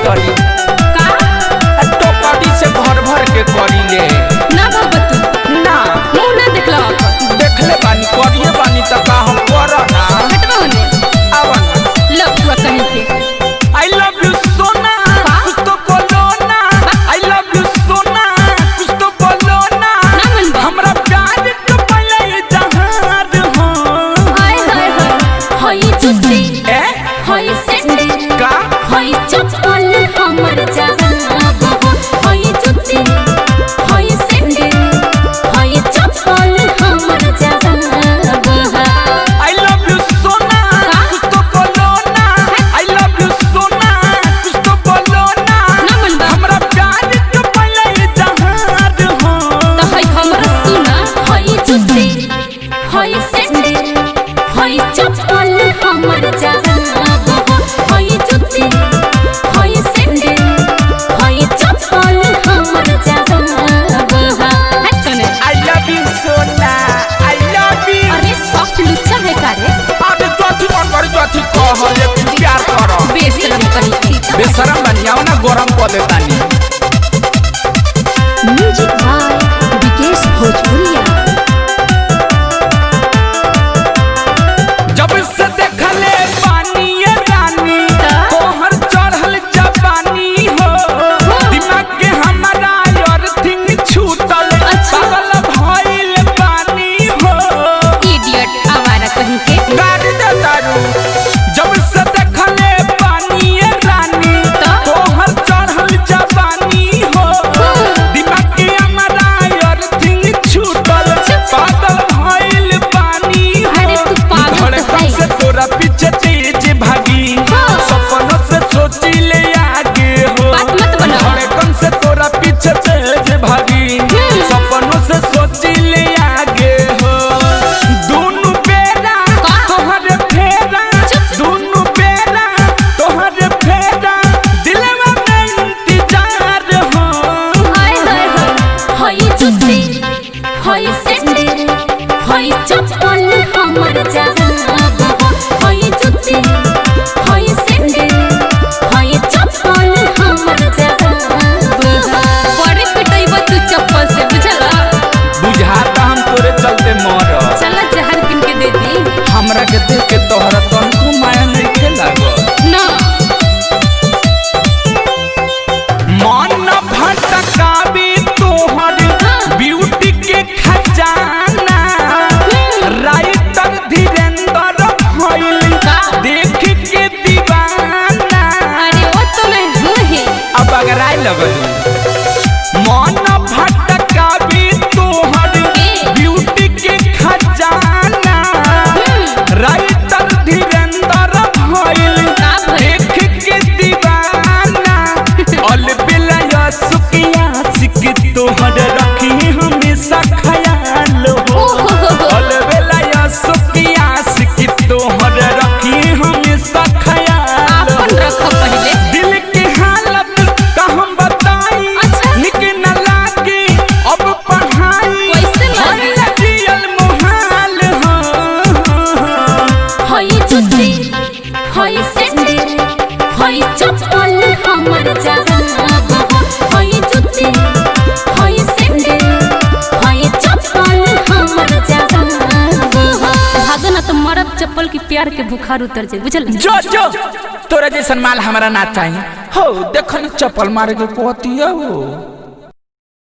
तरी का टोकरी से भर भर के करी ले ना भगत ना मुंह ना देखला देखले बानी करिए बानी त का हम कर ना हटवा होने आवन लफुआ कहीं के आई लव यू सोना कुछ तो बोलो ना आई लव यू सोना कुछ तो बोलो ना ना मन बा हमरा प्यार के पले जहाज हो हाय हाय हाय होई जुती ए होई सेंडी का होई चप्पल हमर जहां होई जुती होई सेंडी होई चप्पल हमर जहां आई लव यू सोना कुछ तो बोलो ना आई लव यू सोना कुछ तो बोलो ना ना मन बा हमरा प्यार के पले जहाज हो त होई हमरा सुना होई जुती होई सेंडी होई चप्पल हमर जहां होई जुती होई सेंडी होई चप्पल हमर जहां हट तने I love you Sona I love you अरे सॉफ्ट लुच्चा है का रे अबे जोथी मन कर जोथी कह ले प्यार कर बेशरम कहीं बेशरम बनियाओ ना गरम कर देतानी म्यूजिक बाय विकेश भोजपुरिया जब से देखले पानी ये रानी तोहर चढ़ल जवानी हो दिमाग के हमारा अर्थिंग छूटल पागल भइल पानी हो इडियट आवारा कहीं के गाड़ी दे दारू जब से देखले पानी ये रानी तोहर चढ़ल जवानी हो दिमाग के हमारा अर्थिंग छूटल पागल भइल पानी अरे हो तू पागल तो धड़कन है से तोरा पीछे तेज भागी सपनों से सोची ले आगे हो बात मत बनाओ। धड़कन से तोरा पीछे तेज भागी सपनों से सोची ले आगे हो दोनों बेरा तोहरे फेरा दोनों बेरा तोहरे फेरा दिलवा में इंतजार हो हाय हाय हाय होई जुती होई सेंडी होई चप्पल हमर जहां होई जुती होई सेंडी होई चप्पल हमर जहां बड़े पिटैबा तू चप्पल से बुझला बुझाता हम तोरे चलते मर चला जहर किन के दे दी हमरा के देख के तोहरा तनको माया नहीं खेला ना मन भटकावी तोहर ब्यूटी के खजाना राइटर धीरेन्द्र भइल देख के दीवाना अरे वो तो मैं हूँ ही अब अगर आए लगलू मन भटकावी तोहर ब्यूटी के खजाना राइटर धीरेन्द्र भइल देख के दीवाना अलबिला सुकिया सिक तोहर रखी हमेशा ख्याल हो अलबिला सुकिया सिक तोहर रखी हमेशा ख्याल अपन रखो पहले दिल की हालत का हम बताई अच्छा। निक न लागे अब पढ़ाई कैसे लागे? होइला जियल मुहाल हो होई जुती होई सेंडी होई चप्पल हमर जहां होई जुती होई सेंडी होई चप्पल हमर जहां भागो ना तो मरद चप्पल की प्यार के बुखार उतर जाए बुझल जो तोरा जैसन माल हमारा ना चाहिए हो देखो न चप्पल मारे के कहती है वो